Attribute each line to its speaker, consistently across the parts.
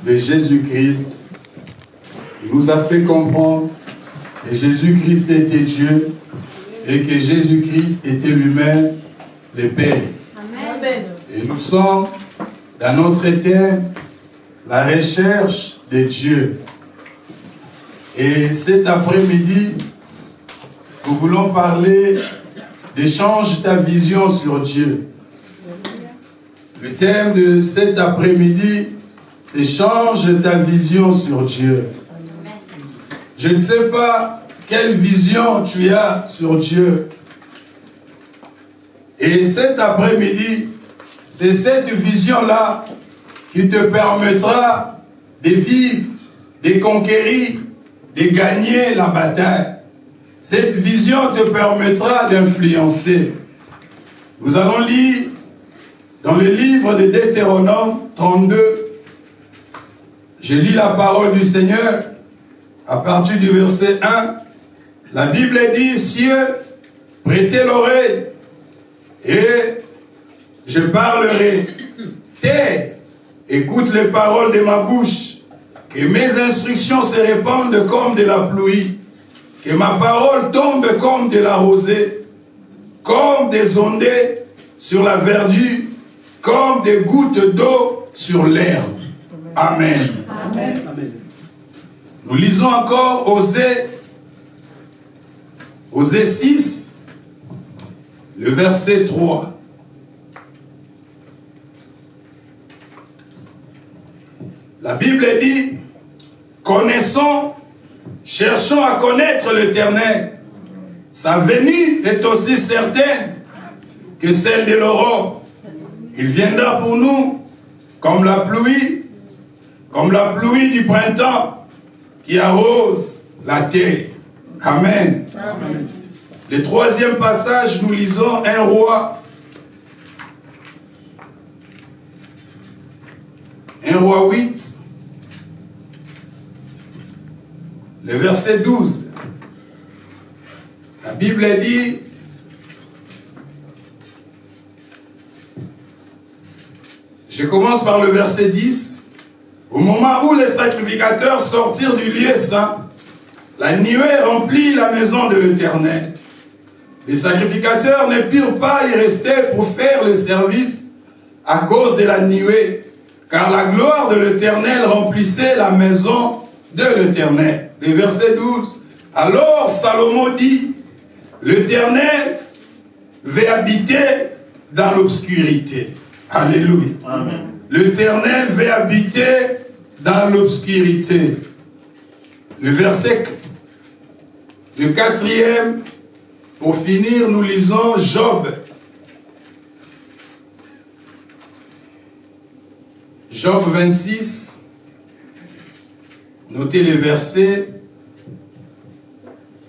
Speaker 1: de Jésus-Christ. Il nous a fait comprendre que Jésus-Christ était Dieu et que Jésus-Christ était lui-même le Père.
Speaker 2: Amen.
Speaker 1: Et nous sommes dans notre thème, la recherche de Dieu. Et cet après-midi, nous voulons parler de change ta vision sur Dieu. Le thème de cet après-midi, c'est change ta vision sur Dieu. Je ne sais pas quelle vision tu as sur Dieu. Et cet après-midi, c'est cette vision-là qui te permettra de vivre, de conquérir, de gagner la bataille. Cette vision te permettra d'influencer. Nous allons lire dans le livre de Deutéronome 32. Je lis la parole du Seigneur à partir du verset 1. La Bible dit, cieux, prêtez l'oreille et je parlerai. Terre, écoute les paroles de ma bouche, que mes instructions se répandent comme de la pluie, que ma parole tombe comme de la rosée, comme des ondées sur la verdure, comme des gouttes d'eau sur l'herbe. Amen.
Speaker 2: Amen.
Speaker 3: Amen.
Speaker 1: Nous lisons encore Osée 6, le verset 3. La Bible dit, connaissons, cherchons à connaître l'Éternel. Sa venue est aussi certaine que celle de l'aurore. Il viendra pour nous comme la pluie du printemps qui arrose la terre. Amen.
Speaker 2: Amen.
Speaker 1: Le troisième passage, nous lisons 1 Roi. 1 Roi 8. Le verset 12. La Bible dit, je commence par le verset 10. Au moment où les sacrificateurs sortirent du lieu saint, la nuée remplit la maison de l'Éternel. Les sacrificateurs ne purent pas y rester pour faire le service à cause de la nuée, car la gloire de l'Éternel remplissait la maison de l'Éternel. Le verset 12. Alors Salomon dit, l'Éternel veut habiter dans l'obscurité. Alléluia.
Speaker 3: Amen.
Speaker 1: L'Éternel veut habiter dans l'obscurité. Le verset, le quatrième, pour finir, nous lisons Job. Job 26. Notez les versets.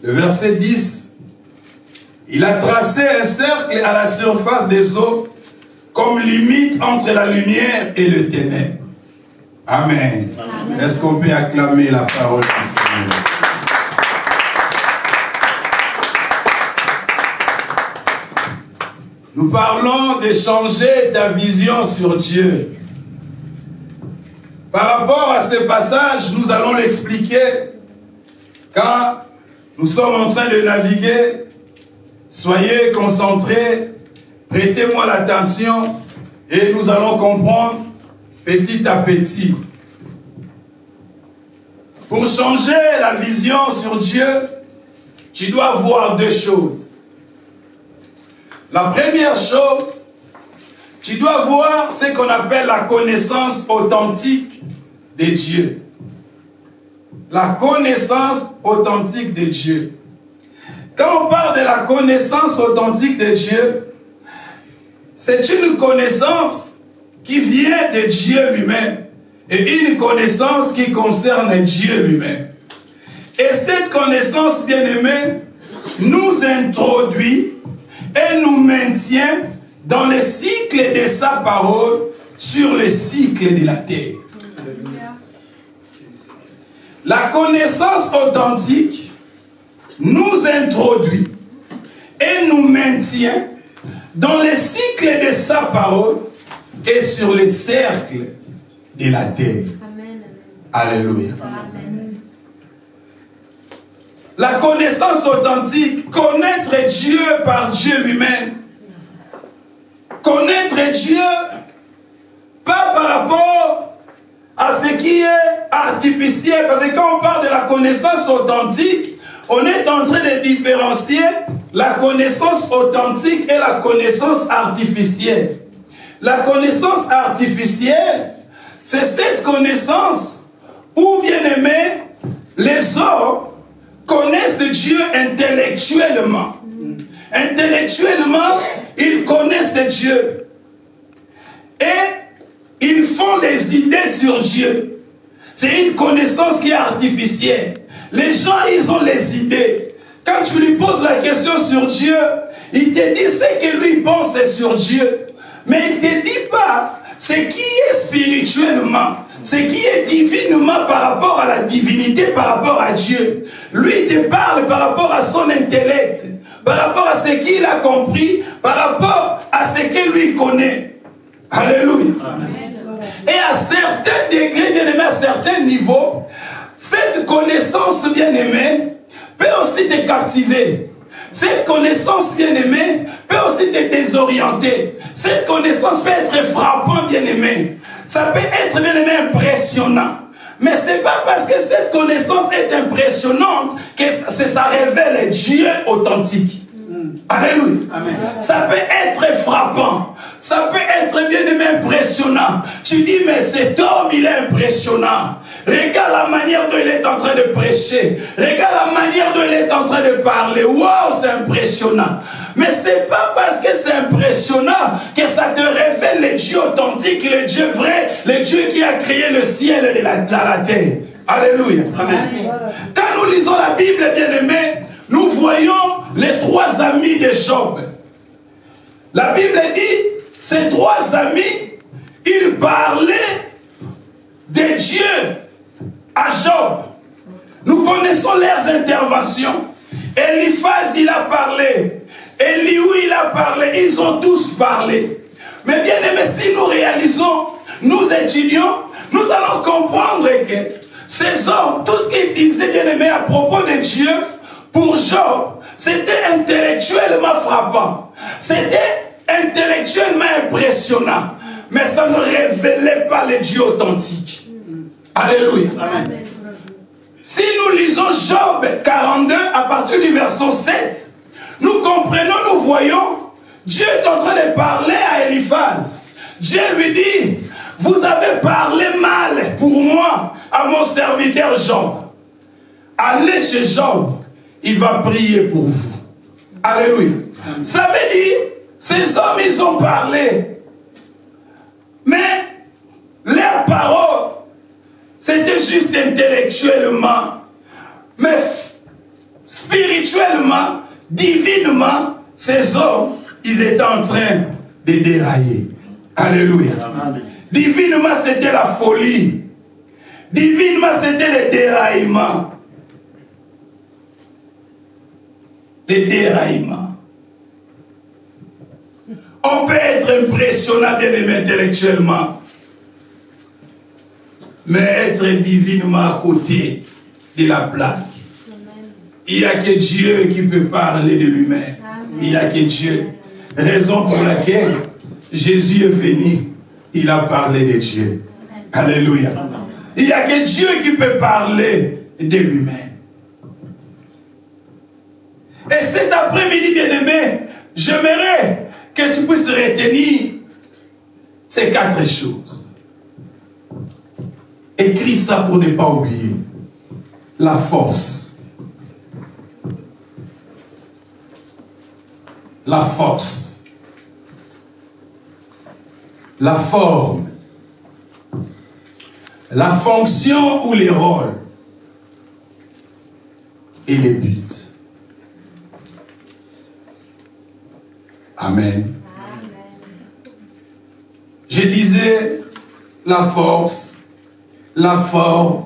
Speaker 1: Le verset 10. Il a tracé un cercle à la surface des eaux comme limite entre la lumière et le ténèbre. Amen.
Speaker 2: Amen.
Speaker 1: Est-ce qu'on peut acclamer la parole du Seigneur? Nous parlons de changer ta vision sur Dieu. Par rapport à ce passage, nous allons l'expliquer quand nous sommes en train de naviguer. Soyez concentrés, prêtez-moi l'attention et nous allons comprendre petit à petit. Pour changer la vision sur Dieu, tu dois voir deux choses. La première chose, tu dois voir ce qu'on appelle la connaissance authentique de Dieu. La connaissance authentique de Dieu. Quand on parle de la connaissance authentique de Dieu, c'est une connaissance qui vient de Dieu lui-même et une connaissance qui concerne Dieu lui-même. Et cette connaissance, bien-aimée, nous introduit et nous maintient dans le cycle de sa parole sur le cycle de la terre. La connaissance authentique nous introduit et nous maintient dans le cycle de sa parole et sur les cercles de la terre.
Speaker 2: Amen.
Speaker 1: Alléluia. La connaissance authentique, connaître Dieu par Dieu lui-même. Connaître Dieu, pas par rapport à ce qui est artificiel. Parce que quand on parle de la connaissance authentique, on est en train de différencier la connaissance authentique et la connaissance artificielle. La connaissance artificielle, c'est cette connaissance où, bien aimé, les hommes connaissent Dieu intellectuellement. Intellectuellement, ils connaissent Dieu. Et ils font des idées sur Dieu. C'est une connaissance qui est artificielle. Les gens, ils ont les idées. Quand tu lui poses la question sur Dieu, il te dit ce que lui pense sur Dieu. Mais il ne te dit pas ce qui est spirituellement, ce qui est divinement par rapport à la divinité, par rapport à Dieu. Lui, il te parle par rapport à son intellect, par rapport à ce qu'il a compris, par rapport à ce que lui connaît. Alléluia. Amen. Et à certains degrés, bien aimé, à certains niveaux, cette connaissance, bien aimée, peut aussi te captiver. Cette connaissance, bien aimée, peut aussi te désorienter. Cette connaissance peut être frappante, bien aimé. Ça peut être, bien aimé, impressionnant. Mais ce n'est pas parce que cette connaissance est impressionnante que ça révèle Dieu authentique. Alléluia. Amen. Ça peut être frappant. Ça peut être, bien aimé, impressionnant. Tu dis, mais cet homme, il est impressionnant. Regarde la manière dont il est en train de prêcher. Regarde la manière dont il est en train de parler. Waouh, c'est impressionnant. Mais ce n'est pas parce que c'est impressionnant que ça te révèle le Dieu authentique, le Dieu vrai, le Dieu qui a créé le ciel et la terre. Alléluia. Amen. Quand nous lisons la Bible, bien aimé, nous voyons les trois amis de Job. La Bible dit, ces trois amis, ils parlaient de Dieu à Job. Nous connaissons leurs interventions. Eliphaz, il a parlé. Eliou, il a parlé. Ils ont tous parlé. Mais bien aimé, si nous réalisons, nous étudions, nous allons comprendre que ces hommes, tout ce qu'ils disaient, bien aimé, à propos de Dieu, pour Job, c'était intellectuellement frappant. C'était intellectuellement impressionnant. Mais ça ne révélait pas le Dieu authentique. Alléluia. Amen. Si nous lisons Job 42 à partir du verset 7, nous comprenons, nous voyons, Dieu est en train de parler à Eliphaz. Dieu lui dit, vous avez parlé mal pour moi à mon serviteur Job. Allez chez Job, il va prier pour vous. Alléluia. Ça veut dire, ces hommes, ils ont parlé. Mais leurs paroles, c'était juste intellectuellement. Mais spirituellement, divinement, ces hommes, ils étaient en train de dérailler. Alléluia. Amen. Divinement, c'était la folie. Divinement, c'était le déraillement. Le déraillement. On peut être impressionnant bien aimé intellectuellement, mais être divinement à côté de la plaque. Il n'y a que Dieu qui peut parler de lui-même. Il n'y a que Dieu. Raison pour laquelle Jésus est venu. Il a parlé de Dieu. Alléluia. Il n'y a que Dieu qui peut parler de lui-même. Et cet après-midi, bien-aimé, j'aimerais que tu puisses retenir ces 4 choses. Écris ça pour ne pas oublier. La force. La force. La forme. La fonction ou les rôles. Et les buts. Amen. Je disais la force, la forme,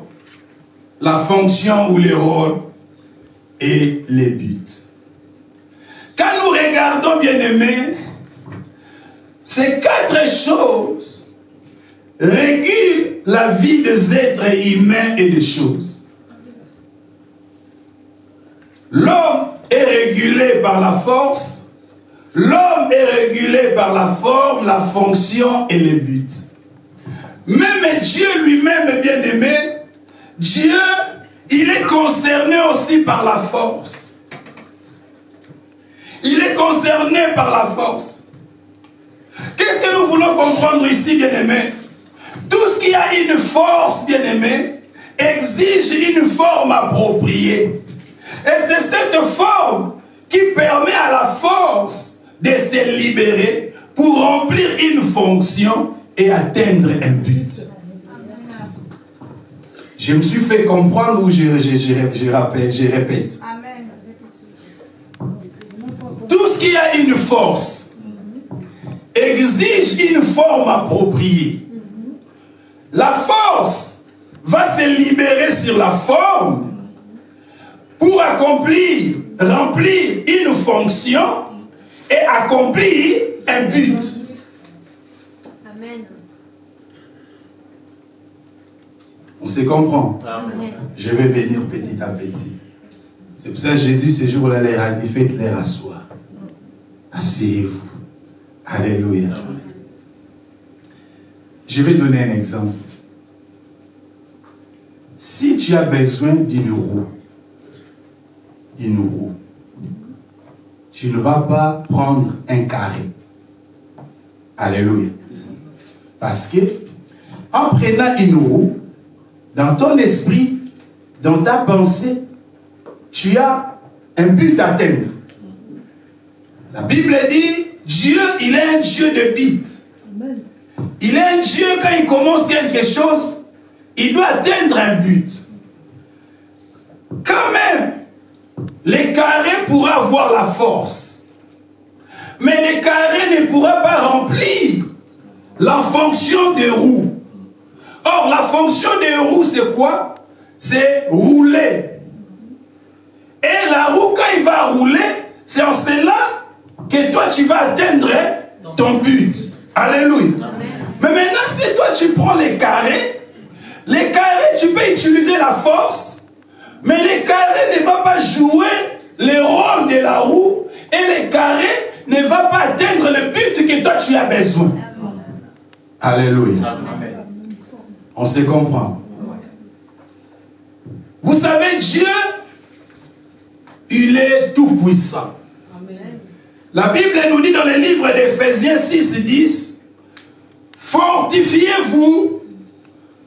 Speaker 1: la fonction ou les rôles et les buts. Quand nous regardons, bien aimés, ces 4 choses régule la vie des êtres humains et des choses. L'homme est régulé par la force, l'homme est régulé par la forme, la fonction et les buts. Même Dieu lui-même, bien-aimé, Dieu, il est concerné aussi par la force. Il est concerné par la force. Qu'est-ce que nous voulons comprendre ici, bien-aimé? Tout ce qui a une force, bien-aimé, exige une forme appropriée. Et c'est cette forme qui permet à la force de se libérer pour remplir une fonction et atteindre un but. Je me suis fait comprendre ou je répète.
Speaker 2: Amen.
Speaker 1: Tout ce qui a une force exige une forme appropriée. La force va se libérer sur la forme pour accomplir, remplir une fonction et accomplir un but.
Speaker 2: Amen.
Speaker 1: On se comprend.
Speaker 2: Amen.
Speaker 1: Je vais venir petit à petit. C'est pour ça que Jésus, ce jour-là, leur a dit, faites-leur asseoir. Asseyez-vous. Alléluia. Je vais donner un exemple. Si tu as besoin d'une roue, tu ne vas pas prendre un carré. Alléluia. Parce que, en prenant une roue, dans ton esprit, dans ta pensée, tu as un but à atteindre. La Bible dit, Dieu, il est un Dieu de but. Il est un Dieu, quand il commence quelque chose, il doit atteindre un but. Quand même, les carrés pourront avoir la force. Mais les carrés ne pourront pas remplir la fonction des roues. Or, la fonction des roues, c'est quoi? C'est rouler. Et la roue, quand il va rouler, c'est en cela que toi, tu vas atteindre ton but. Alléluia. Mais maintenant, si toi, tu prends les carrés, tu peux utiliser la force, mais les carrés ne vont pas jouer le rôle de la roue, et les carrés ne vont pas atteindre le but que toi, tu as besoin. Alléluia. On se comprend. Vous savez, Dieu, il est tout puissant. La Bible nous dit dans le livre d'Éphésiens 6:10, fortifiez-vous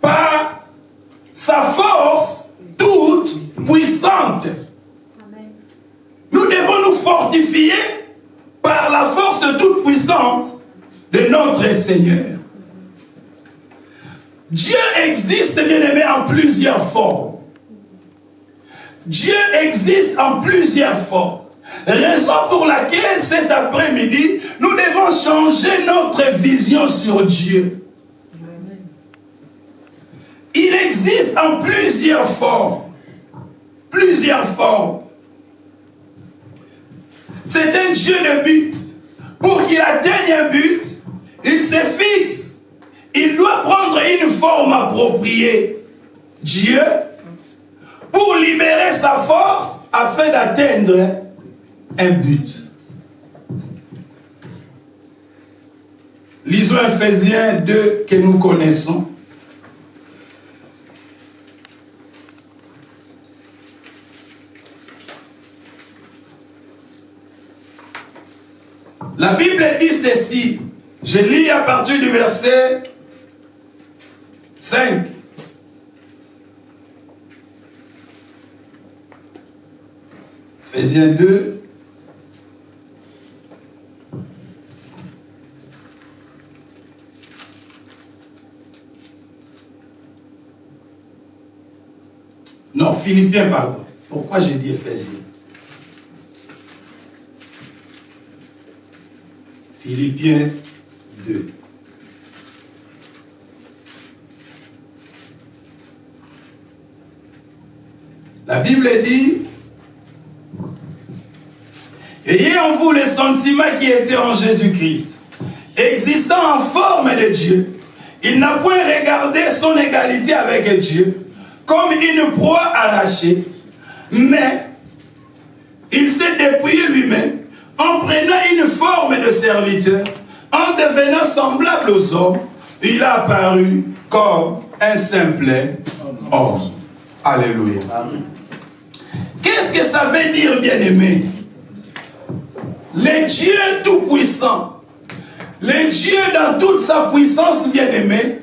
Speaker 1: par sa force toute puissante. Nous devons nous fortifier par la force toute puissante de notre Seigneur. Dieu existe, bien-aimé, en plusieurs formes. Dieu existe en plusieurs formes. Raison pour laquelle cet après-midi, nous devons changer notre vision sur Dieu. Il existe en plusieurs formes. Plusieurs formes. C'est un Dieu de but. Pour qu'il atteigne un but, il se fixe. Il doit prendre une forme appropriée. Dieu, pour libérer sa force afin d'atteindre un but. Lisons Ephésiens 2 que nous connaissons. La Bible dit ceci. Je lis à partir du verset 5. Ephésiens 2. Non, Philippiens, pardon. Pourquoi j'ai dit Ephésiens? Philippiens 2. La Bible dit, ayez en vous les sentiments qui étaient en Jésus-Christ, existant en forme de Dieu. Il n'a point regardé son égalité avec Dieu comme une proie arrachée, mais il s'est dépouillé lui-même en prenant une forme de serviteur, en devenant semblable aux hommes. Il a apparu comme un simple homme. Alléluia. Qu'est-ce que ça veut dire, bien-aimé? Le Dieu tout-puissant, le Dieu dans toute sa puissance, bien-aimé,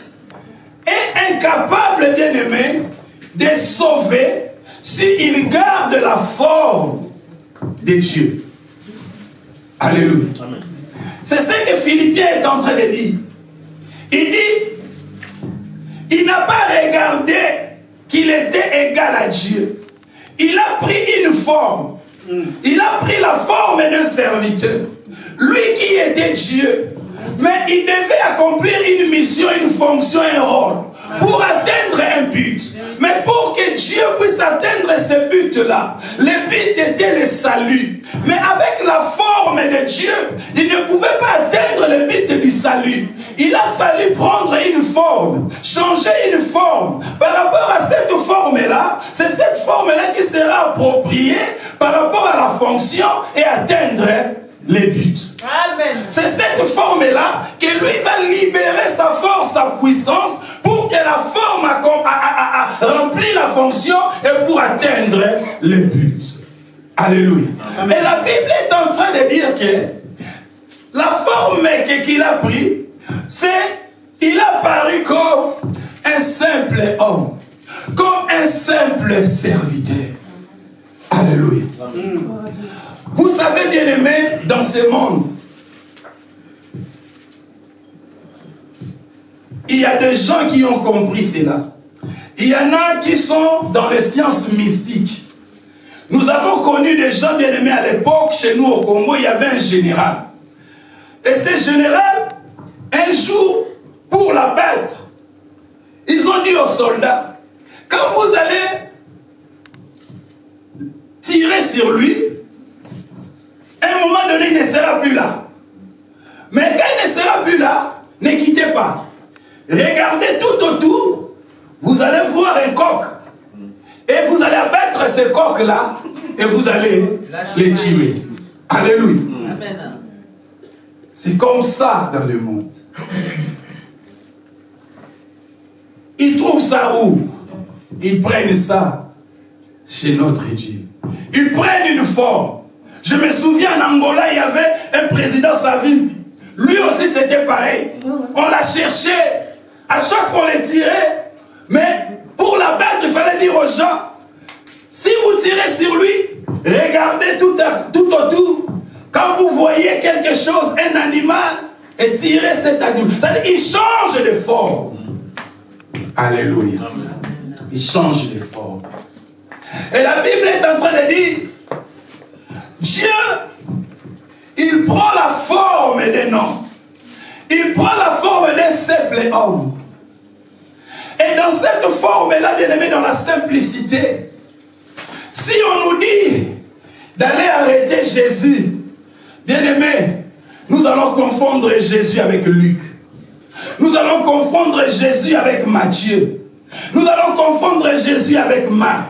Speaker 1: est incapable, bien-aimé, de sauver s'il garde la forme de Dieu. Alléluia. C'est ce que Philippiens est en train de dire. Il dit, il n'a pas regardé qu'il était égal à Dieu. Il a pris une forme. Il a pris la forme d'un serviteur. Lui qui était Dieu. Mais il devait accomplir une mission, une fonction, un rôle. Pour atteindre un but. Mais pour que Dieu puisse atteindre ce but-là, le but était le salut. Mais avec la forme de Dieu, il ne pouvait pas atteindre le but du salut. Il a fallu prendre une forme, changer une forme. Par rapport à cette forme-là, c'est cette forme-là qui sera appropriée par rapport à la fonction et atteindre les buts. C'est cette forme-là que lui va libérer sa force, sa puissance, pour que la forme remplit la fonction et pour atteindre les buts. Alléluia. Amen. Et la Bible est en train de dire que la forme qu'il a pris, c'est il a paru comme un simple homme, comme un simple serviteur. Alléluia. Amen. Vous savez, bien aimé, dans ce monde, il y a des gens qui ont compris cela. Il y en a qui sont dans les sciences mystiques. Nous avons connu des gens bien aimés à l'époque, chez nous au Congo, il y avait un général. Et ce général, un jour, pour la bête, ils ont dit aux soldats, quand vous allez tirer sur lui, à un moment donné, il ne sera plus là. Mais quand il ne sera plus là, ne quittez pas. Regardez tout autour, vous allez voir un coq. Et vous allez abattre ce coq-là et vous allez les tuer. Alléluia. Amen. C'est comme ça dans le monde. Ils trouvent ça où? Ils prennent ça chez notre Dieu. Ils prennent une forme. Je me souviens en Angola, il y avait un président Savimbi. Lui aussi c'était pareil. On l'a cherché. À chaque fois on les tirait. Mais pour la battre, il fallait dire aux gens, si vous tirez sur lui, regardez tout autour. Quand vous voyez quelque chose, un animal, et tirez cet animal. C'est-à-dire, il change de forme. Alléluia. Il change de forme. Et la Bible est en train de dire, Dieu, il prend la forme d'un homme. Il prend la forme d'un simple homme. Et dans cette forme-là, bien aimé, dans la simplicité, si on nous dit d'aller arrêter Jésus, bien aimé, nous allons confondre Jésus avec Luc. Nous allons confondre Jésus avec Matthieu. Nous allons confondre Jésus avec Marc.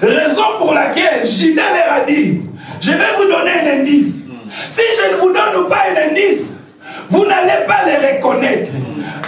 Speaker 1: Raison pour laquelle Judas leur a dit, je vais vous donner un indice. Si je ne vous donne pas un indice, vous n'allez pas les reconnaître.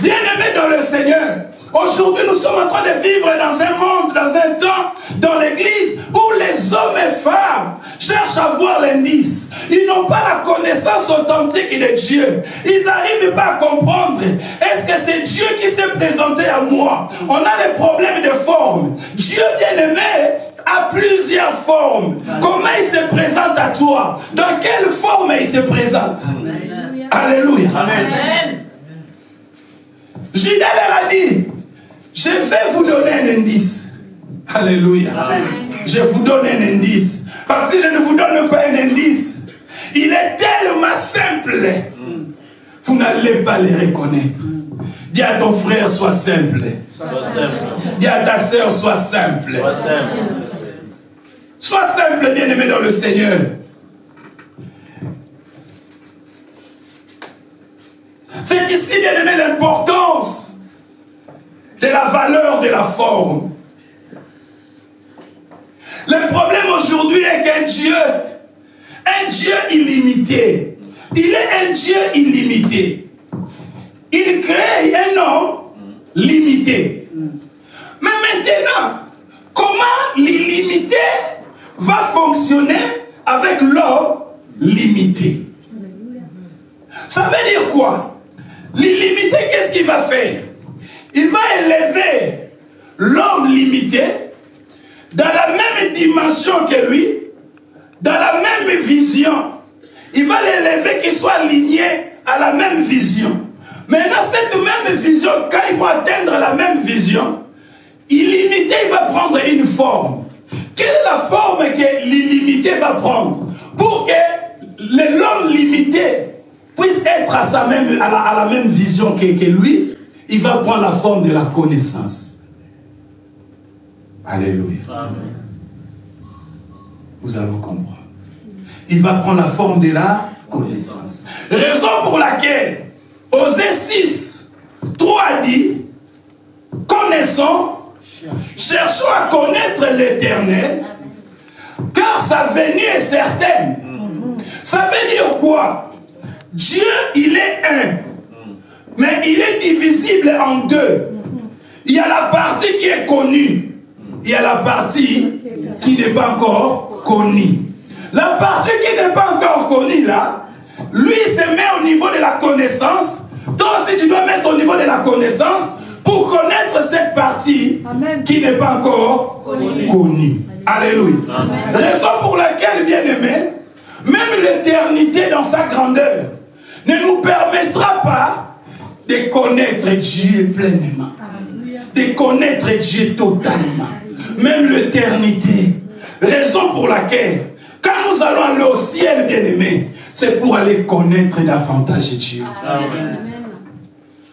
Speaker 1: Bien aimé dans le Seigneur, aujourd'hui nous sommes en train de vivre dans un monde, dans un temps, dans l'église, où les hommes et femmes cherchent à voir l'indice. Ils n'ont pas la connaissance authentique de Dieu. Ils n'arrivent pas à comprendre. Est-ce que c'est Dieu qui s'est présenté à moi? On a des problèmes de forme. Dieu bien-aimé a plusieurs formes. Comment il se présente à toi? Dans quelle forme il se présente? Amen. Alléluia. Amen. Judas leur a dit, je vais vous donner un indice. Alléluia. Amen. Je vous donne un indice. Parce que si je ne vous donne pas un indice, il est tellement simple. Vous n'allez pas les reconnaître. Dis à ton frère, sois simple. Sois simple. Dis à ta soeur, sois simple. Sois simple. Sois simple, bien-aimé dans le Seigneur. C'est ici, bien-aimé, l'importance de la valeur de la forme. Le problème aujourd'hui est qu'un Dieu illimité, il est un Dieu illimité. Il crée un homme limité. Mais maintenant, comment l'illimité va fonctionner avec l'homme limité? Ça veut dire quoi? L'illimité, qu'est-ce qu'il va faire? Il va élever l'homme limité dans la même dimension que lui, dans la même vision. Il va l'élever qu'il soit aligné à la même vision. Maintenant, cette même vision, quand ils vont atteindre la même vision, illimité, il va prendre une forme. Quelle est la forme que l'illimité va prendre? Pour que l'homme limité puisse être à la même vision que lui, il va prendre la forme de la connaissance. Alléluia. Amen. Nous allons comprendre. Il va prendre la forme de la connaissance. Raison pour laquelle Osée 6, 3 dit, connaissons, cherchons à connaître l'Éternel, car sa venue est certaine. Ça veut dire quoi? Dieu, il est un, mais il est divisible en deux. Il y a la partie qui est connue, il y a la partie qui n'est pas encore connue. La partie qui n'est pas encore connue là, lui se met au niveau de la connaissance. Toi aussi tu dois mettre au niveau de la connaissance pour connaître cette partie qui n'est pas encore connue. Alléluia. Amen. Raison pour laquelle, bien aimé, même l'éternité dans sa grandeur ne nous permettra pas de connaître Dieu pleinement, de connaître Dieu totalement, même l'éternité. Raison pour laquelle, quand nous allons aller au ciel, bien aimé, c'est pour aller connaître davantage Dieu. Amen.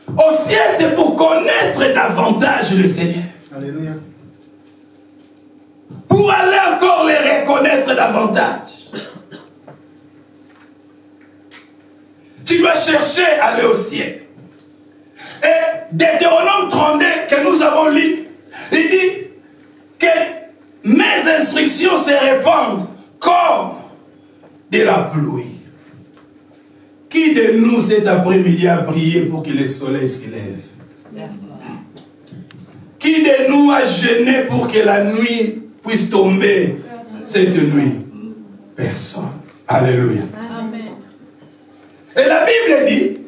Speaker 1: Au ciel, c'est pour connaître davantage le Seigneur. Alléluia. Pour aller encore les reconnaître davantage. Tu dois chercher à aller au ciel. Et Deutéronome 32 que nous avons lu, il dit que mes instructions se répandent comme de la pluie. Qui de nous cet après-midi a prié pour que le soleil s'élève? Qui de nous a jeûné pour que la nuit puisse tomber cette nuit? Personne. Alléluia. Amen. Et la Bible dit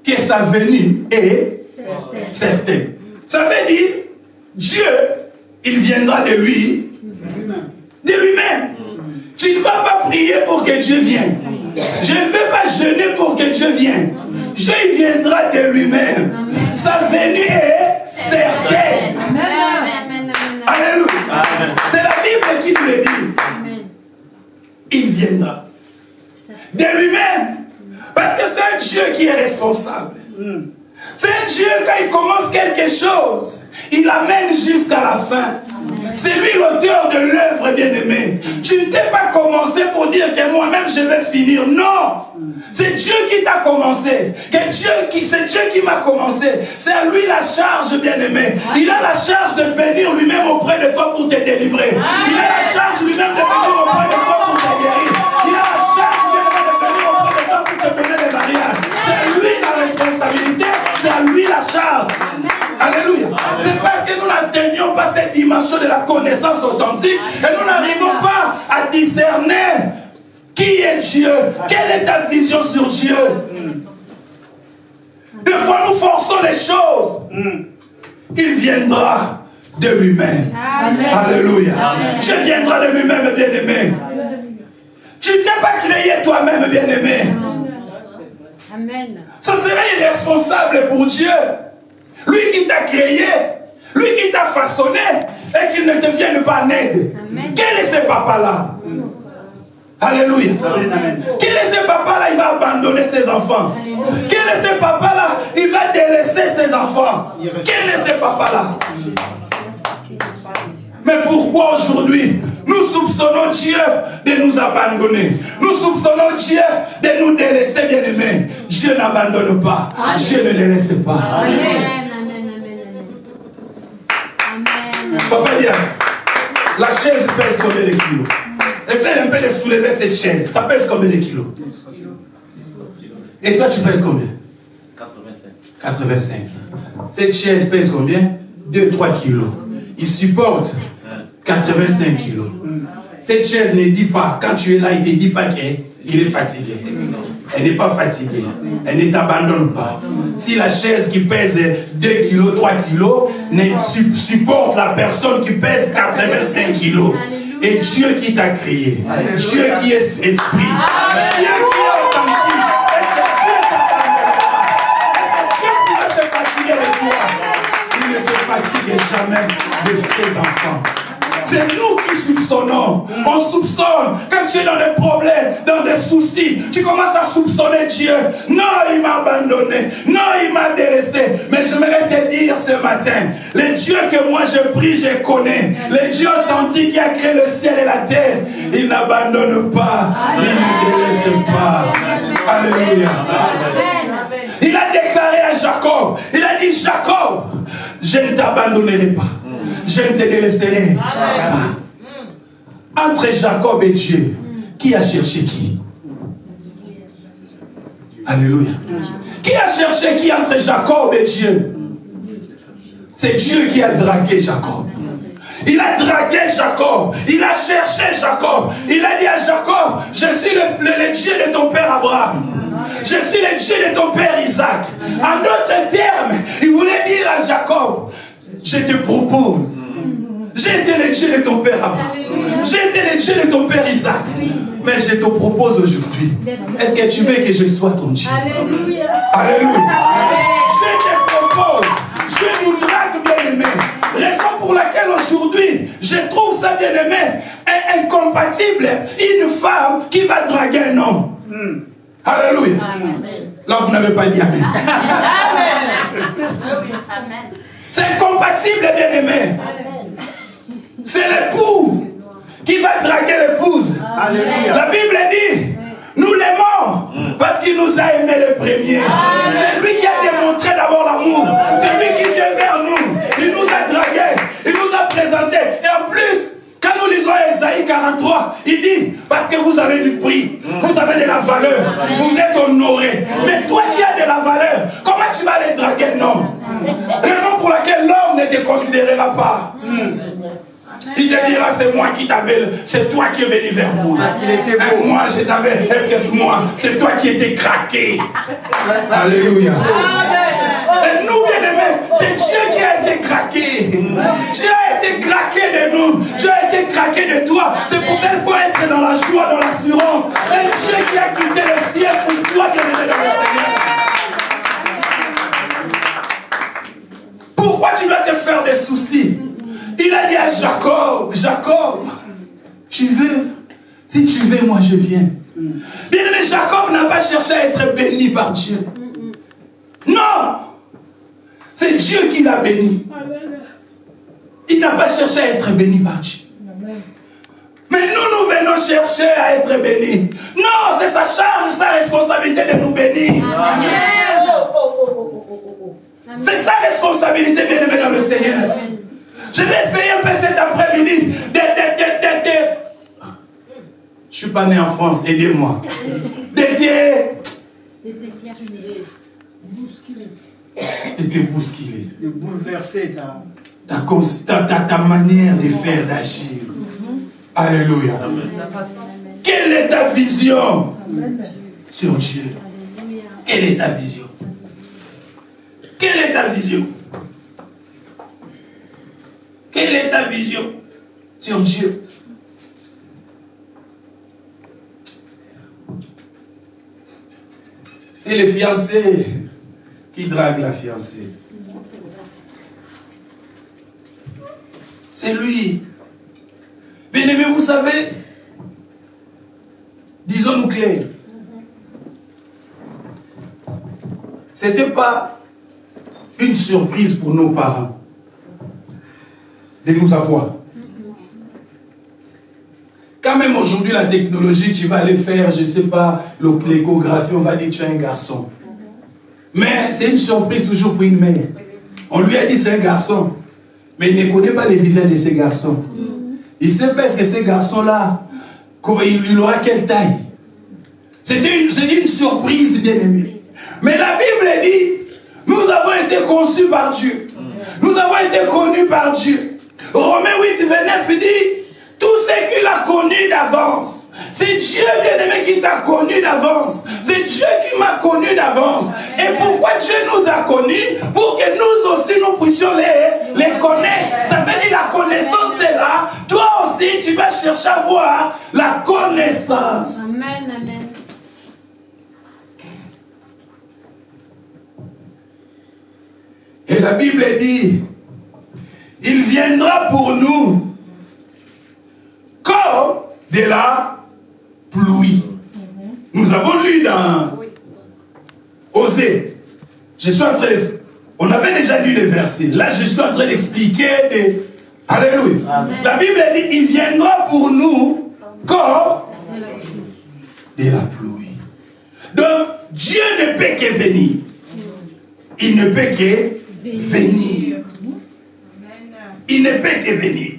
Speaker 1: que sa venue est certaine. Ça veut dire, Dieu, il viendra de lui, de lui-même. Tu ne vas pas prier pour que Dieu vienne. Je ne vais pas jeûner pour que Dieu vienne. Dieu viendra de lui-même. Sa venue est certaine. Amen. Alléluia. C'est la Bible qui nous le dit. Amen. Il viendra de lui-même. Parce que c'est un Dieu qui est responsable. C'est un Dieu, quand il commence quelque chose, il l'amène jusqu'à la fin. C'est lui l'auteur de l'œuvre, bien-aimé. Tu ne t'es pas commencé pour dire que moi-même je vais finir. Non. C'est Dieu qui t'a commencé. C'est Dieu qui m'a commencé. C'est à lui la charge, bien-aimé. Il a la charge de venir lui-même auprès de toi pour te délivrer. Il a la charge lui-même de venir auprès de toi pour te guérir. Il a la charge bien-aimé de venir auprès de toi pour te donner des mariages. C'est à lui la responsabilité. C'est à lui la charge. Alléluia. C'est parce que nous n'atteignons pas cette dimension de la connaissance authentique et nous n'arrivons pas à discerner qui est Dieu, quelle est ta vision sur Dieu. Des fois nous forçons les choses. Il viendra de lui-même. Alléluia. Amen. Dieu viendra de lui-même, bien-aimé. Tu ne t'es pas créé toi-même, bien-aimé. Amen. Ça serait irresponsable pour Dieu. Lui qui t'a créé, lui qui t'a façonné, et qu'il ne te vienne pas en aide. Amen. Quel est ce papa-là? Alléluia. Amen. Quel est ce papa-là? Il va abandonner ses enfants. Amen. Quel est ce papa-là? Il va délaisser ses enfants. Quel est ce papa-là? Mais pourquoi aujourd'hui nous soupçonnons Dieu de nous abandonner? Nous soupçonnons Dieu de nous délaisser, bien-aimés. Dieu n'abandonne pas. Amen. Dieu ne délaisse pas. Amen. Papa dit, la chaise pèse combien de kilos? Essaye un peu de soulever cette chaise. Ça pèse combien de kilos? Et toi, tu pèses combien?
Speaker 2: 85.
Speaker 1: 85. Cette chaise pèse combien? 2-3 kilos. Il supporte 85 kilos. Cette chaise ne dit pas, quand tu es là, il ne te dit pas qu'il est fatigué. Elle n'est pas fatiguée. Elle ne t'abandonne pas. Si la chaise qui pèse 2 kilos, 3 kilos, supporte la personne qui pèse 85 kilos. Et Dieu qui t'a créé, Dieu qui est esprit, Dieu qui est authentique, et c'est Dieu qui t'abandonnera. Dieu pourra se fatiguer de toi. Il ne se fatigue jamais de ses enfants. C'est nous qui soupçonnons. On soupçonne. Quand tu es dans des problèmes, dans des soucis, tu commences à soupçonner Dieu. Non, il m'a abandonné. Non, il m'a délaissé. Mais j'aimerais te dire ce matin, le Dieu que moi je prie, je connais. Le Dieu authentique qui a créé le ciel et la terre. Il n'abandonne pas. Il ne délaisse pas. Alléluia. Il a déclaré à Jacob. Il a dit, Jacob, je ne t'abandonnerai pas. Je ne te délaisserai pas. Entre Jacob et Dieu, qui a cherché qui? Alléluia. Qui a cherché qui entre Jacob et Dieu? C'est Dieu qui a dragué Jacob. Il a dragué Jacob. Il a cherché Jacob. Il a dit à Jacob, je suis le Dieu de ton père Abraham. Je suis le Dieu de ton père Isaac. En d'autres termes, il voulait dire à Jacob, je te propose. J'ai été le Dieu de ton père Abraham. J'ai été le Dieu de ton père Isaac. Mais je te propose aujourd'hui. Est-ce que tu veux que je sois ton Dieu?
Speaker 3: Alléluia.
Speaker 1: Alléluia. Je te propose. Je nous drague, bien-aimé. Raison pour laquelle aujourd'hui, je trouve ça, bien-aimé, incompatible. Une femme qui va draguer un homme. Alléluia. Là, vous n'avez pas dit Amen. C'est incompatible, bien-aimé. C'est l'époux qui va draguer l'épouse. La Bible dit, nous l'aimons parce qu'il nous a aimés le premier. C'est lui qui a démontré d'abord l'amour. C'est lui qui vient vers nous. Il nous a dragués. Il nous a présentés. Et en plus, quand nous lisons Ésaïe 43, il dit, parce que vous avez du prix, vous avez de la valeur, vous êtes honorés. Mais toi qui as de la valeur, comment tu vas aller draguer un homme? Raison pour laquelle l'homme ne te considérera pas. Il te dira, c'est moi qui t'avais, c'est toi qui es venu vers moi.
Speaker 4: Parce qu'il était beau.
Speaker 1: Moi, je t'avais, est-ce que c'est moi? C'est toi qui étais craqué. Alléluia. Et nous, bien-aimés, c'est Dieu qui a été craqué. Dieu a été craqué de nous. Dieu a été craqué de toi. C'est pour ça qu'il faut être dans la joie, dans l'assurance. Un Dieu qui a quitté le ciel pour toi, bien-aimé dans le Seigneur. Pourquoi tu dois te faire des soucis? Il a dit à Jacob, Jacob, tu veux? Si tu veux, moi je viens. Bien-aimé, Jacob n'a pas cherché à être béni par Dieu. Non! C'est Dieu qui l'a béni. Il n'a pas cherché à être béni par Dieu. Mais nous venons chercher à être bénis. Non, c'est sa charge, sa responsabilité de nous bénir. C'est sa responsabilité, bien-aimé dans le Seigneur. Je vais essayer un peu cet après-midi Je ne suis pas né en France, aidez-moi. D'être bousculé.
Speaker 4: De bouleverser
Speaker 1: ta manière de faire, d'agir. Alléluia. Quelle est ta vision sur Dieu? Quelle est ta vision? Quelle est ta vision? Quelle est ta vision sur Dieu? C'est le fiancé qui drague la fiancée. C'est lui. Bien-aimé, vous savez, disons-nous clair, ce n'était pas une surprise pour nos parents de nous avoir. Quand même aujourd'hui la technologie, tu vas aller faire, je ne sais pas, l'échographie, on va dire tu es un garçon. Mais c'est une surprise toujours pour une mère. On lui a dit c'est un garçon. Mais il ne connaît pas les visages de ces garçons. Il sait pas que ces garçons-là, il aura quelle taille. C'était une surprise, bien aimé. Mais la Bible dit, nous avons été conçus par Dieu. Nous avons été connus par Dieu. Romains 8, 29 dit, tout ce qu'il a connu d'avance. C'est Dieu, bien-aimé, qui t'a connu d'avance. C'est Dieu qui m'a connu d'avance. Et pourquoi Dieu nous a connus? Pour que nous aussi, nous puissions les connaître. Ça veut dire la connaissance est là. Toi aussi, tu vas chercher à voir la connaissance.
Speaker 2: Amen, amen.
Speaker 1: Et la Bible dit, il viendra pour nous comme de la pluie. Nous avons lu dans Osée. Je suis en train de... On avait déjà lu les versets. Là, je suis en train d'expliquer des... Alléluia. Amen. La Bible dit, il viendra pour nous comme de la pluie. Donc, Dieu ne peut que venir. Il ne peut que venir. Il ne peut que venir.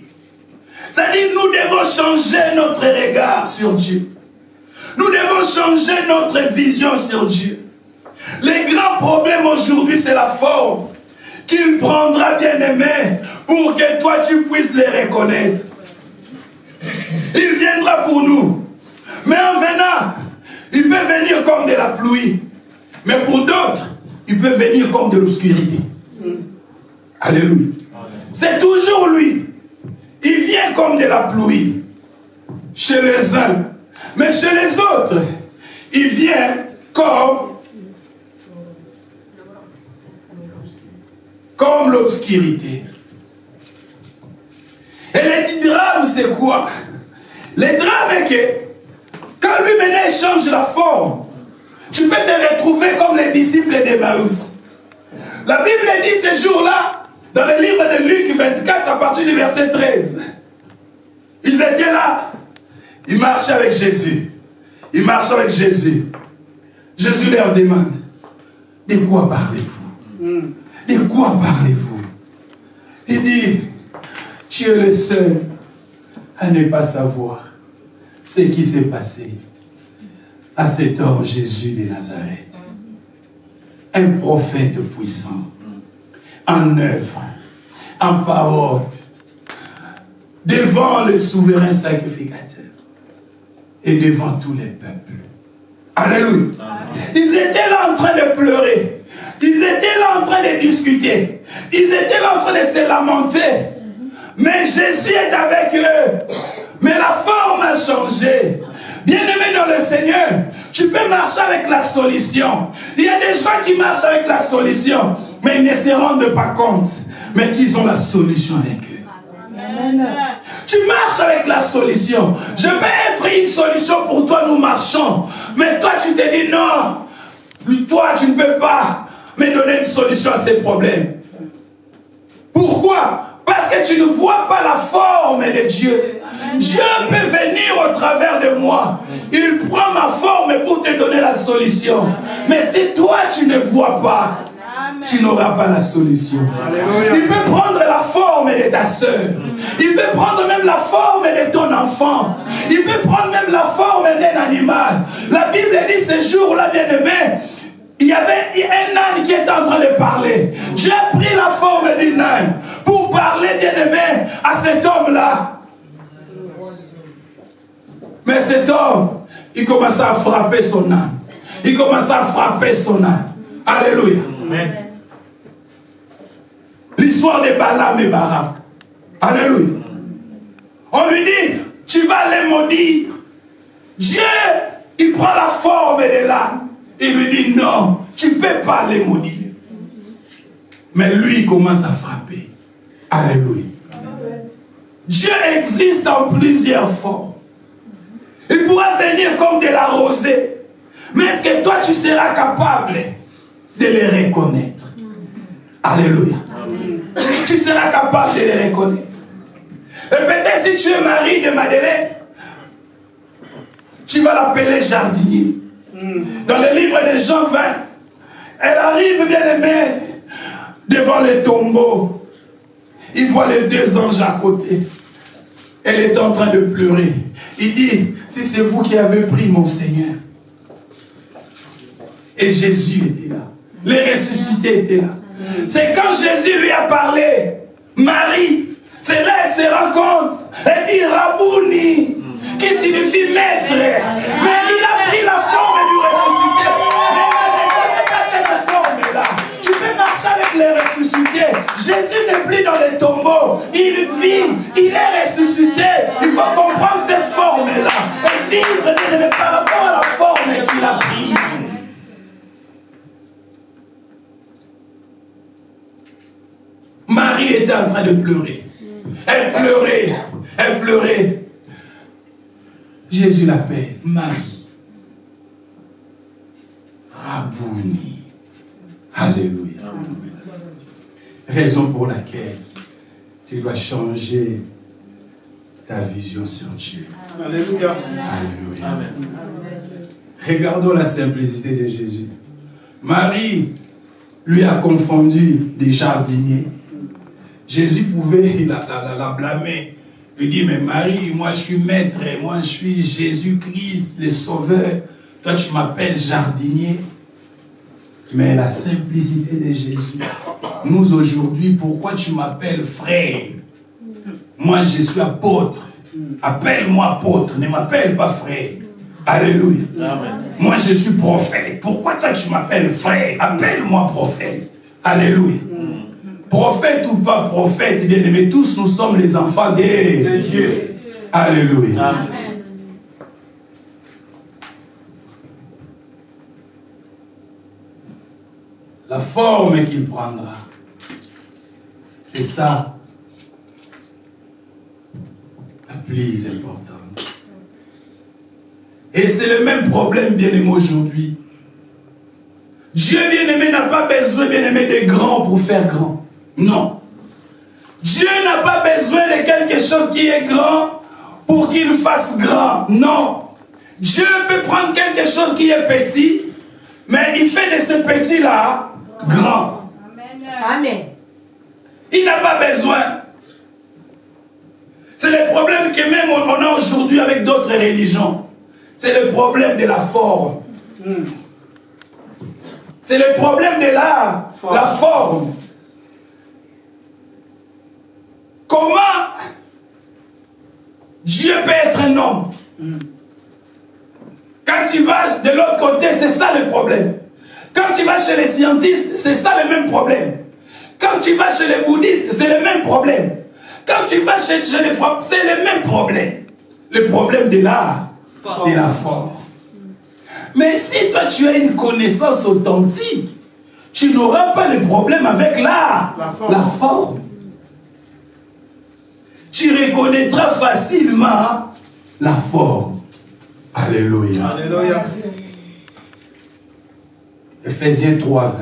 Speaker 1: C'est-à-dire, nous devons changer notre regard sur Dieu. Nous devons changer notre vision sur Dieu. Le grand problème aujourd'hui, c'est la forme qu'il prendra, bien-aimé, pour que toi, tu puisses les reconnaître. Il viendra pour nous. Mais en venant, il peut venir comme de la pluie. Mais pour d'autres, il peut venir comme de l'obscurité. Alléluia. C'est toujours lui. Il vient comme de la pluie. Chez les uns. Mais chez les autres, il vient comme l'obscurité. Et le drame, c'est quoi? Le drame est que quand lui maintenant change la forme, tu peux te retrouver comme les disciples d'Emmaüs. La Bible dit ce jour-là, dans le livre de Luc 24, à partir du verset 13, ils étaient là. Ils marchaient avec Jésus. Ils marchaient avec Jésus. Jésus leur demande, de quoi parlez-vous? De quoi parlez-vous? Il dit, tu es le seul à ne pas savoir ce qui s'est passé à cet homme Jésus de Nazareth. Un prophète puissant, en œuvre, en parole, devant le souverain sacrificateur et devant tous les peuples. Alléluia. Ils étaient là en train de pleurer. Ils étaient là en train de discuter. Ils étaient là en train de se lamenter. Mais Jésus est avec eux. Mais la forme a changé. Bien-aimé dans le Seigneur, tu peux marcher avec la solution. Il y a des gens qui marchent avec la solution, mais ils ne se rendent pas compte, mais qu'ils ont la solution avec eux. Amen. Tu marches avec la solution. Je peux être une solution pour toi, nous marchons. Mais toi, tu te dis non. Toi, tu ne peux pas me donner une solution à ces problèmes. Pourquoi? Parce que tu ne vois pas la forme de Dieu. Amen. Dieu peut venir au travers de moi. Il prend ma forme pour te donner la solution. Amen. Mais si toi, tu ne vois pas, tu n'auras pas la solution. Alléluia. Il peut prendre la forme de ta soeur. Il peut prendre même la forme de ton enfant. Il peut prendre même la forme d'un animal. La Bible dit ce jour-là, bien-aimé, il y avait un âne qui était en train de parler. J'ai pris la forme d'un âne pour parler, bien-aimé, à cet homme-là. Mais cet homme, il commençait à frapper son âne. Il commençait à frapper son âne. Alléluia. Amen. L'histoire de Balaam et Barak. Alléluia. On lui dit, tu vas les maudire. Dieu, il prend la forme de l'âne. Il lui dit, non, tu ne peux pas les maudire. Mais lui, il commence à frapper. Alléluia. Dieu existe en plusieurs formes. Il pourra venir comme de la rosée. Mais est-ce que toi, tu seras capable de les reconnaître? Alléluia. Tu seras capable de les reconnaître. Et peut-être si tu es Marie de Madeleine, tu vas l'appeler jardinier. Dans le livre de Jean 20, elle arrive, bien aimée, devant le tombeau. il voit les deux anges à côté. Elle est en train de pleurer. Il dit, si c'est vous qui avez pris mon Seigneur. Et Jésus était là. Les ressuscités étaient là. C'est quand Jésus lui a parlé, Marie, c'est là qu'elle se rend compte. Elle dit Rabouni, qui signifie maître. Mais il a pris la forme du ressuscité. Mais il n'a pas cette forme-là. Tu peux marcher avec les ressuscités. Jésus n'est plus dans les tombeaux. Il vit, il est ressuscité. Il faut comprendre cette forme-là. Et vivre par rapport à la forme qu'il a pris. Marie était en train de pleurer. Elle pleurait. Elle pleurait. Jésus l'appelle Marie. Rabouni. Alléluia. Raison pour laquelle tu dois changer ta vision sur Dieu.
Speaker 2: Alléluia.
Speaker 1: Alléluia.
Speaker 2: Amen.
Speaker 1: Regardons la simplicité de Jésus. Marie lui a confondu des jardiniers. Jésus pouvait la blâmer. Il dit, mais Marie, moi je suis maître, moi je suis Jésus-Christ, le Sauveur. Toi tu m'appelles jardinier. Mais la simplicité de Jésus. Nous aujourd'hui, pourquoi tu m'appelles frère? Moi je suis apôtre. Appelle-moi apôtre, ne m'appelle pas frère. Alléluia. Amen. Moi je suis prophète. Pourquoi toi tu m'appelles frère? Appelle-moi prophète. Alléluia. Prophète ou pas prophète, bien aimé, tous nous sommes les enfants de Dieu. Alléluia. Amen. La forme qu'il prendra, c'est ça la plus importante. Et c'est le même problème, bien aimé, aujourd'hui. Dieu, bien aimé, n'a pas besoin, bien aimé, des grands pour faire grand. Non. Dieu n'a pas besoin de quelque chose qui est grand pour qu'il fasse grand. Non. Dieu peut prendre quelque chose qui est petit, mais il fait de ce petit-là grand.
Speaker 3: Amen.
Speaker 1: Il n'a pas besoin. C'est le problème que même on a aujourd'hui avec d'autres religions. C'est le problème de la forme. C'est le problème de la forme. Comment Dieu peut être un homme? Quand tu vas de l'autre côté, c'est ça le problème. Quand tu vas chez les scientifiques, c'est ça le même problème. Quand tu vas chez les bouddhistes, c'est le même problème. Quand tu vas chez les Français, c'est le même problème. Le problème de la forme. Mais si toi tu as une connaissance authentique, tu n'auras pas de problème avec la forme. Tu reconnaîtras facilement la forme. Alléluia.
Speaker 2: Alléluia.
Speaker 1: Ephésiens 3,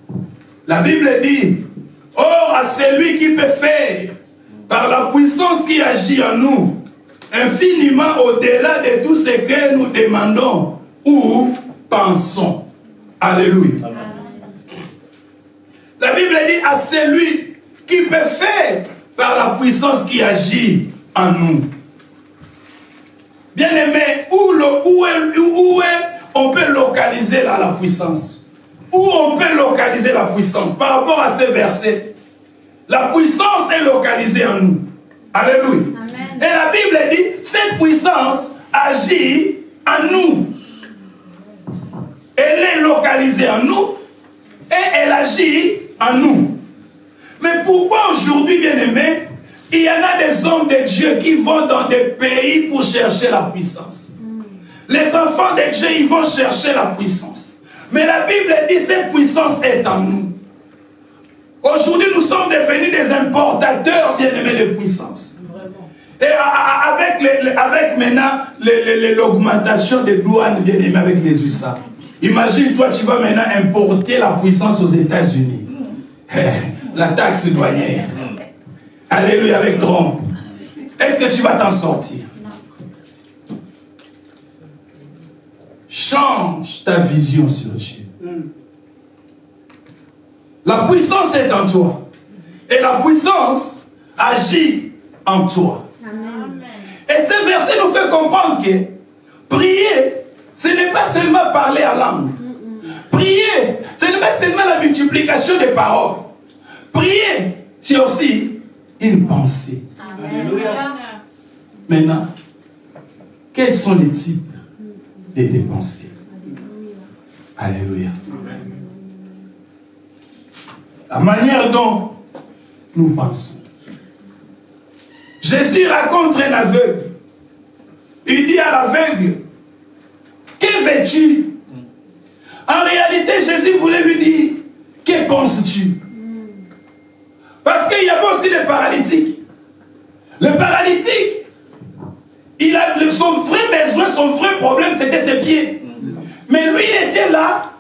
Speaker 1: 20. La Bible dit, or à celui qui peut faire, par la puissance qui agit en nous, infiniment au-delà de tout ce que nous demandons ou pensons. Alléluia. Amen. La Bible dit à celui qui peut faire par la puissance qui agit en nous. Bien aimé, où on peut localiser là la puissance? Où on peut localiser la puissance? Par rapport à ces versets, la puissance est localisée en nous. Alléluia. Amen. Et la Bible dit, cette puissance agit en nous. Elle est localisée en nous et elle agit en nous. Mais pourquoi aujourd'hui, bien aimé, il y en a des hommes de Dieu qui vont dans des pays pour chercher la puissance. Les enfants de Dieu, ils vont chercher la puissance. Mais la Bible dit cette puissance est en nous. Aujourd'hui, nous sommes devenus des importateurs, bien aimés, de puissance. Et avec maintenant l'augmentation des douanes, bien aimés, avec les USA. Imagine, toi, tu vas maintenant importer la puissance aux États-Unis. La taxe douanière. Alléluia, avec Trump. Est-ce que tu vas t'en sortir? change ta vision sur Dieu. La puissance est en toi. Et la puissance agit en toi.
Speaker 2: Amen.
Speaker 1: Et ce verset nous fait comprendre que prier, ce n'est pas seulement parler à langue. Prier, ce n'est pas seulement la multiplication des paroles. Prier, c'est aussi une pensée.
Speaker 2: Alléluia.
Speaker 1: Maintenant, quels sont les types de tes pensées? Alléluia. La manière dont nous pensons. Jésus raconte un aveugle. Il dit à l'aveugle, que veux-tu? En réalité, Jésus voulait lui dire, que penses-tu? Parce qu'il y avait aussi le paralytique. Le paralytique, il a son vrai besoin, son vrai problème, c'était ses pieds. Mais lui, il était là,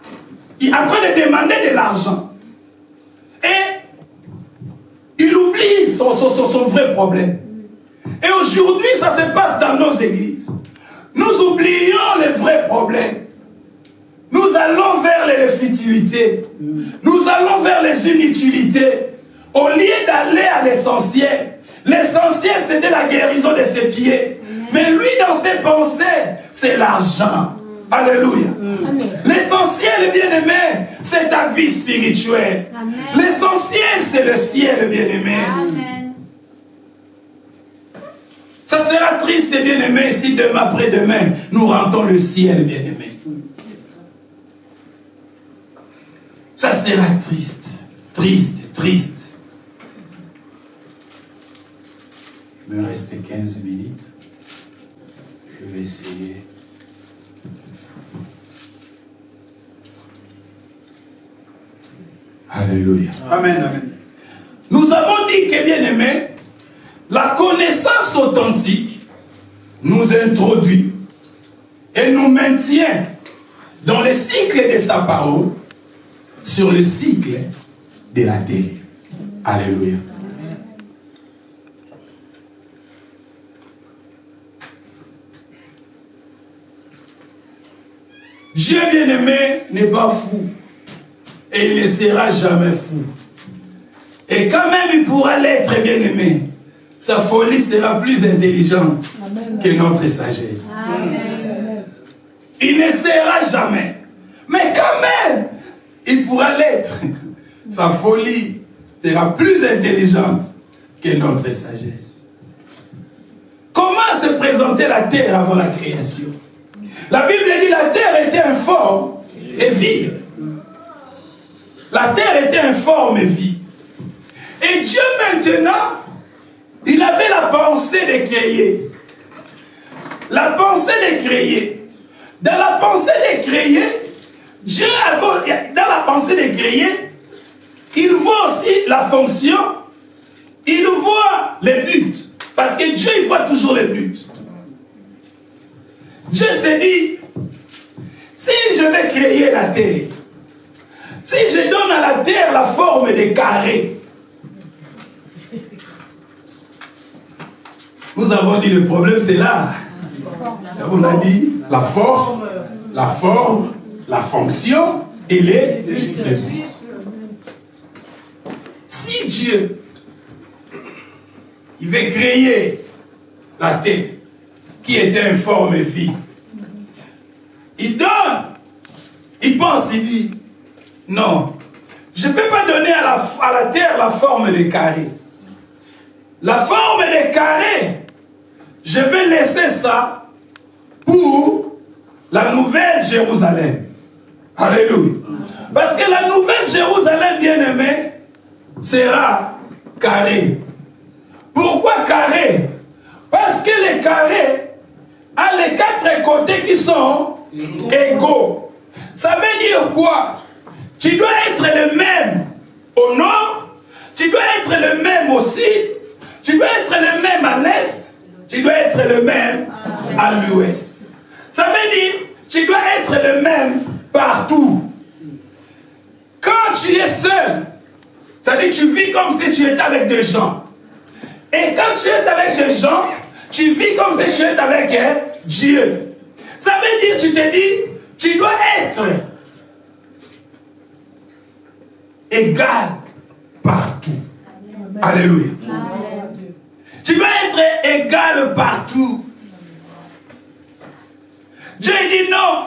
Speaker 1: en train de demander de l'argent. Et il oublie son vrai problème. Et aujourd'hui, ça se passe dans nos églises. Nous oublions les vrais problèmes. Nous allons vers les futilités. Nous allons vers les inutilités. Au lieu d'aller à l'essentiel. L'essentiel, c'était la guérison de ses pieds. Mais lui, dans ses pensées, c'est l'argent. Alléluia. L'essentiel, bien-aimé, c'est ta vie spirituelle. L'essentiel, c'est le ciel, bien-aimé. Ça sera triste, bien-aimé, si demain, après-demain, nous rentrons le ciel, bien-aimé. Ça sera triste, triste, triste. Il me reste 15 minutes. Je vais essayer. Alléluia.
Speaker 3: Amen, amen.
Speaker 1: Nous avons dit que, bien aimé, la connaissance authentique nous introduit et nous maintient dans le cycle de sa parole sur le cycle de la terre. Alléluia. Dieu bien-aimé n'est pas fou. Et il ne sera jamais fou. Et quand même il pourra l'être bien-aimé. Sa folie sera plus intelligente que notre sagesse.
Speaker 2: Amen.
Speaker 1: Il ne sera jamais. Mais quand même, il pourra l'être. Sa folie sera plus intelligente que notre sagesse. Comment se présentait la terre avant la création? La Bible dit que la terre était informe et vide. La terre était informe et vide. Et Dieu maintenant, il avait la pensée de créer. La pensée de créer. Dans la pensée de créer, Dieu avait, dans la pensée de créer, il voit aussi la fonction, il voit les buts. Parce que Dieu, il voit toujours les buts. Dieu s'est dit, si je vais créer la terre, si je donne à la terre la forme des carrés, nous avons dit le problème c'est là. Ça vous a dit la force, la forme, la fonction et les buts. Si Dieu, il veut créer la terre qui était informe et vide, il donne, il pense, il dit, non, je ne peux pas donner à la terre la forme des carrés. La forme des carrés, je vais laisser ça pour la nouvelle Jérusalem. Alléluia. Parce que la nouvelle Jérusalem, bien-aimée, sera carré. Pourquoi carré? Parce que les carrés ont les quatre côtés qui sont égaux. Ça veut dire quoi? Tu dois être le même au nord, tu dois être le même au sud, tu dois être le même à l'est, tu dois être le même à l'ouest. Ça veut dire tu dois être le même partout. Quand tu es seul, ça veut dire tu vis comme si tu étais avec des gens. Et quand tu es avec des gens, tu vis comme si tu étais avec Dieu. Ça veut dire tu te dis, Tu dois être égal partout. Alléluia. Tu dois être égal partout. Dieu dit non,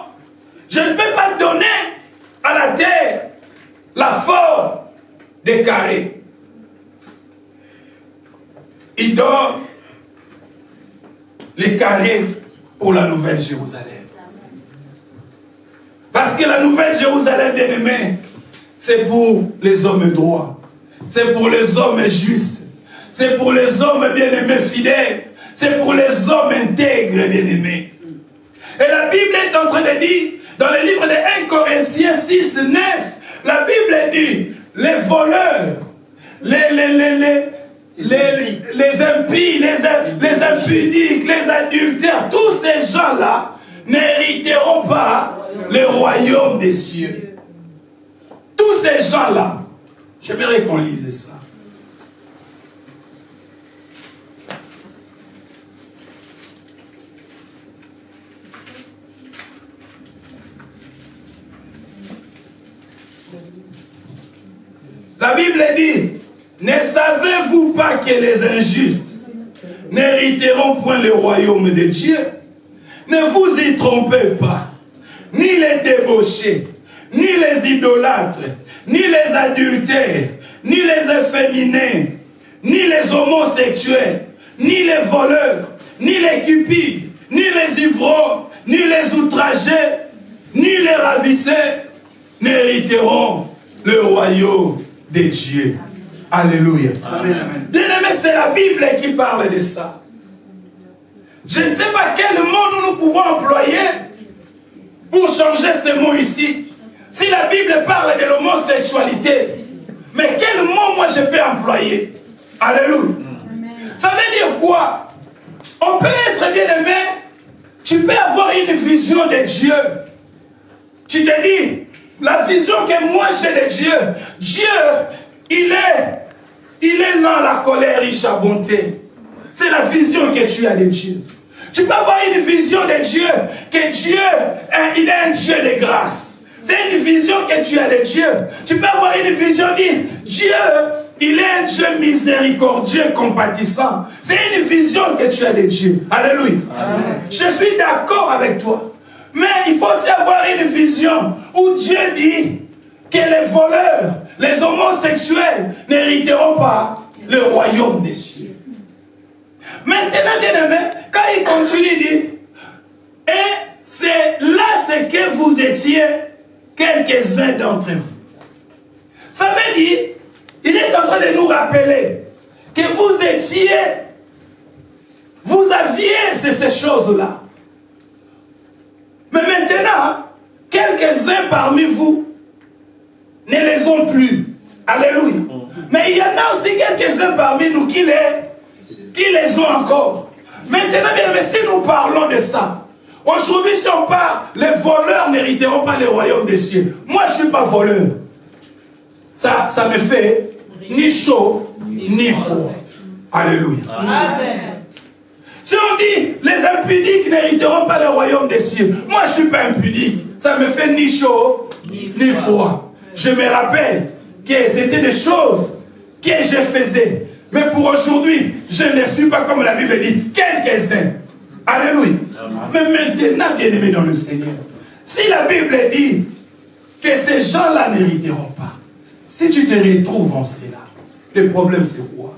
Speaker 1: je ne peux pas donner à la terre la forme des carrés. Il donne les carrés pour la Nouvelle Jérusalem. Parce que la Nouvelle Jérusalem, bien aimé, c'est pour les hommes droits. C'est pour les hommes justes. C'est pour les hommes bien-aimés fidèles. C'est pour les hommes intègres, bien-aimés. Et la Bible est en train de dire, dans le livre de 1 Corinthiens 6, 9, la Bible dit, les voleurs, les impies, les impudiques, les adultères, tous ces gens-là n'hériteront pas le royaume des cieux. Tous ces gens-là, j'aimerais qu'on lise ça. La Bible dit, ne savez-vous pas que les injustes n'hériteront point le royaume de Dieu? Ne vous y trompez pas, ni les débauchés, ni les idolâtres, ni les adultères, ni les efféminés, ni les homosexuels, ni les voleurs, ni les cupides, ni les ivrognes, ni les outragés, ni les ravisseurs n'hériteront le royaume de Dieu. Alléluia. Bien-aimé, c'est la Bible qui parle de ça. Je ne sais pas quel mot nous pouvons employer pour changer ce mot ici. Si la Bible parle de l'homosexualité, mais quel mot moi je peux employer? Alléluia. Ça veut dire quoi? On peut être bien-aimé, tu peux avoir une vision de Dieu. Tu te dis, la vision que moi j'ai de Dieu, Dieu, il est dans la colère riche à bonté. C'est la vision que tu as de Dieu. Tu peux avoir une vision de Dieu, que Dieu, il est un Dieu de grâce. C'est une vision que tu as de Dieu. Tu peux avoir une vision dire, Dieu, il est un Dieu miséricordieux, compatissant. C'est une vision que tu as de Dieu. Alléluia. Amen. Je suis d'accord avec toi. Mais il faut aussi avoir une vision où Dieu dit que les voleurs, les homosexuels n'hériteront pas le royaume des cieux. Maintenant, bien aimé, quand il continue, il dit, et c'est là ce que vous étiez, quelques-uns d'entre vous. Ça veut dire, il est en train de nous rappeler que vous aviez ces choses-là. Mais maintenant, quelques-uns parmi vous ne les ont plus. Alléluia. Mais il y en a aussi quelques-uns parmi nous qui les ont encore. Maintenant, bien aimé, si nous parlons de ça, aujourd'hui, si on parle, les voleurs n'hériteront pas le royaume des cieux. Moi, je ne suis pas voleur. Ça me fait ni chaud, ni froid. Alléluia. Amen. Si on dit, les impudiques n'hériteront pas le royaume des cieux. Moi, je ne suis pas impudique. Ça me fait ni chaud, ni froid. Je me rappelle que c'était des choses que je faisais. Mais pour aujourd'hui, je ne suis pas comme la Bible dit, quelques-uns. Alléluia. Mais maintenant, bien-aimés dans le Seigneur, si la Bible dit que ces gens-là n'hériteront pas, si tu te retrouves en cela, le problème c'est quoi?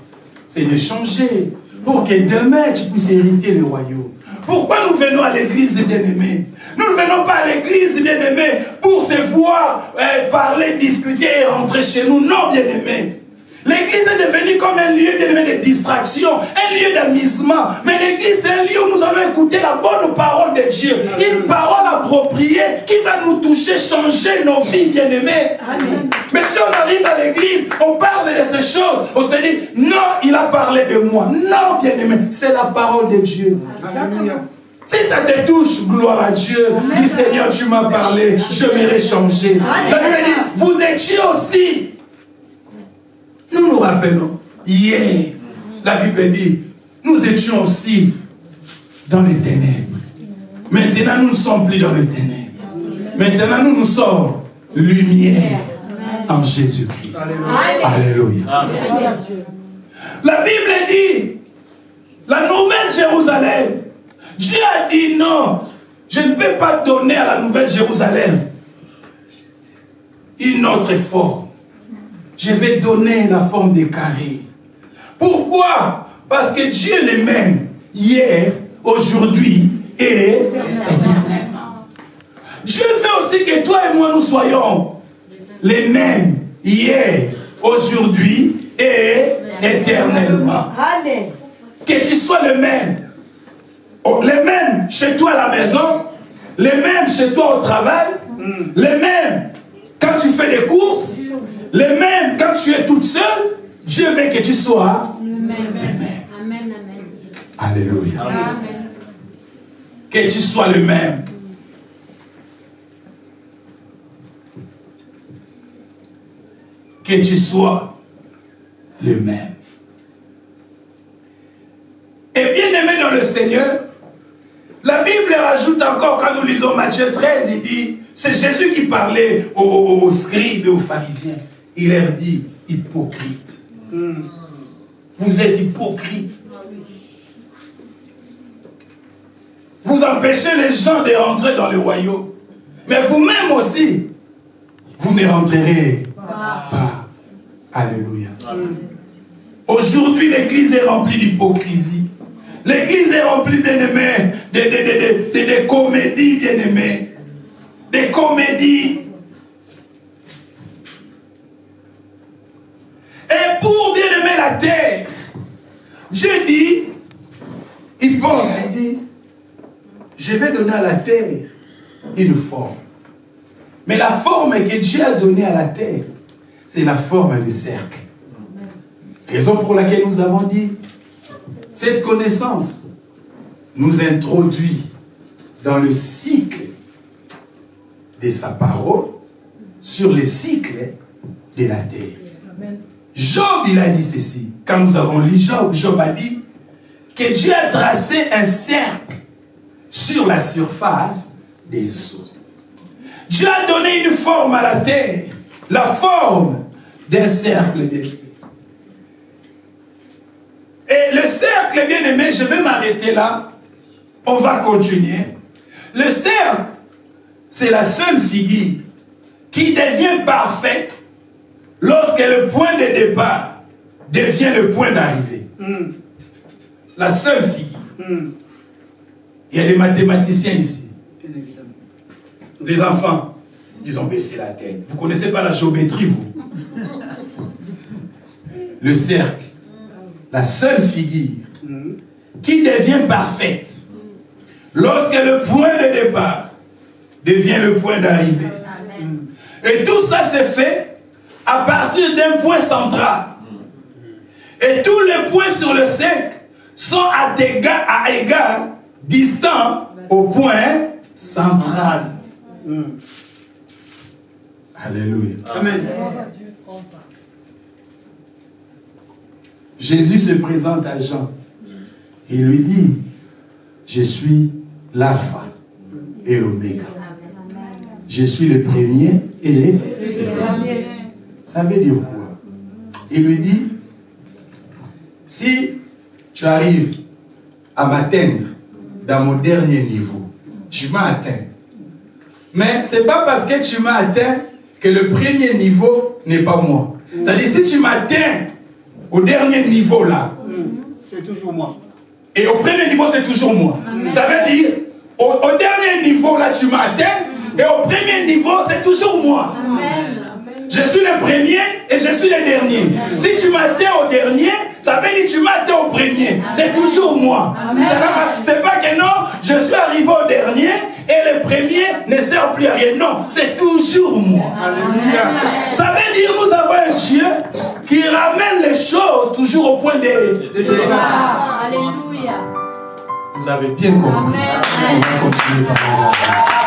Speaker 1: C'est de changer pour que demain tu puisses hériter le royaume. Pourquoi nous venons à l'église, bien-aimés? Nous ne venons pas à l'église, bien-aimés, pour se voir, parler, discuter et rentrer chez nous. Non, bien-aimés. L'église est devenue comme un lieu de distraction, un lieu d'amusement. Mais l'église, c'est un lieu où nous allons écouter la bonne parole de Dieu. Une parole appropriée qui va nous toucher, changer nos vies, bien-aimés. Mais si on arrive à l'église, on parle de ces choses, on se dit, non, il a parlé de moi. Non, bien-aimé, c'est la parole de Dieu. Alléluia. Si ça te touche, gloire à Dieu, dis Seigneur, tu m'as parlé, je m'irai changer. La Bible dit, vous étiez aussi. Nous nous rappelons, hier, la Bible dit, nous étions aussi dans les ténèbres. Maintenant, nous ne sommes plus dans les ténèbres. Maintenant, nous sommes lumière en Jésus-Christ. Alléluia. Alléluia. La Bible dit, la nouvelle Jérusalem, Dieu a dit non, je ne peux pas donner à la nouvelle Jérusalem une autre forme. Je vais donner la forme des carrés. Pourquoi? Parce que Dieu est le même hier, aujourd'hui et éternellement. Dieu veut aussi que toi et moi nous soyons les mêmes hier, aujourd'hui et éternellement.
Speaker 3: Amen.
Speaker 1: Que tu sois le même. Les mêmes chez toi à la maison, les mêmes chez toi au travail, les mêmes quand tu fais des courses, les mêmes quand tu es toute seule. Dieu veut que tu sois le même.
Speaker 2: Amen.
Speaker 1: Alléluia.
Speaker 2: Amen.
Speaker 1: Que tu sois le même. Que tu sois le même. Et bien aimé dans le Seigneur, la Bible rajoute encore, quand nous lisons Matthieu 13, il dit, c'est Jésus qui parlait aux scribes et aux pharisiens. Il leur dit, hypocrite. Vous êtes hypocrite. Vous empêchez les gens de rentrer dans le royaume. Mais vous-même aussi, vous ne rentrerez pas. Alléluia. Aujourd'hui, l'église est remplie d'hypocrisie. L'église est remplie, bien-aimés, de comédies, bien-aimés. Des comédies. Et pour bien-aimer la terre, Dieu dit, il pense, il dit, je vais donner à la terre une forme. Mais la forme que Dieu a donnée à la terre, c'est la forme du cercle. Raison pour laquelle nous avons dit, cette connaissance nous introduit dans le cycle de sa parole, sur le cycle de la terre. Job, il a dit ceci. Quand nous avons lu Job, Job a dit que Dieu a tracé un cercle sur la surface des eaux. Dieu a donné une forme à la terre, la forme d'un cercle de vie. Et le cercle, bien aimé, je vais m'arrêter là. On va continuer. Le cercle, c'est la seule figure qui devient parfaite lorsque le point de départ devient le point d'arrivée. La seule figure. Il y a des mathématiciens ici. Les enfants, ils ont baissé la tête. Vous ne connaissez pas la géométrie, vous? Le cercle, la seule figure qui devient parfaite lorsque le point de départ devient le point d'arrivée. Et tout ça s'est fait à partir d'un point central. Et tous les points sur le cercle sont à égal distants au point central. Alléluia. Amen. Jésus se présente à Jean. Il lui dit, je suis l'alpha et l'oméga. Je suis le premier et le dernier. Ça veut dire quoi? Il lui dit, si tu arrives à m'atteindre dans mon dernier niveau, tu m'as atteint. Mais ce n'est pas parce que tu m'as atteint que le premier niveau n'est pas moi. C'est-à-dire, si tu m'atteins au dernier niveau là,
Speaker 4: c'est toujours moi.
Speaker 1: Et au premier niveau, c'est toujours moi. Amen. Ça veut dire, au dernier niveau là, tu m'as atteint, et au premier niveau, c'est toujours moi. Amen. Je suis le premier et je suis le dernier. Amen. Si tu m'atteins au dernier, ça veut dire que tu m'atteins au premier. C'est toujours moi. C'est pas que non, je suis arrivé au dernier et le premier ne sert plus à rien. Non, c'est toujours moi. Amen. Ça veut dire que nous avons un Dieu qui ramène les choses toujours au point de départ. Alléluia. Vous avez bien compris. Amen. On va continuer par là.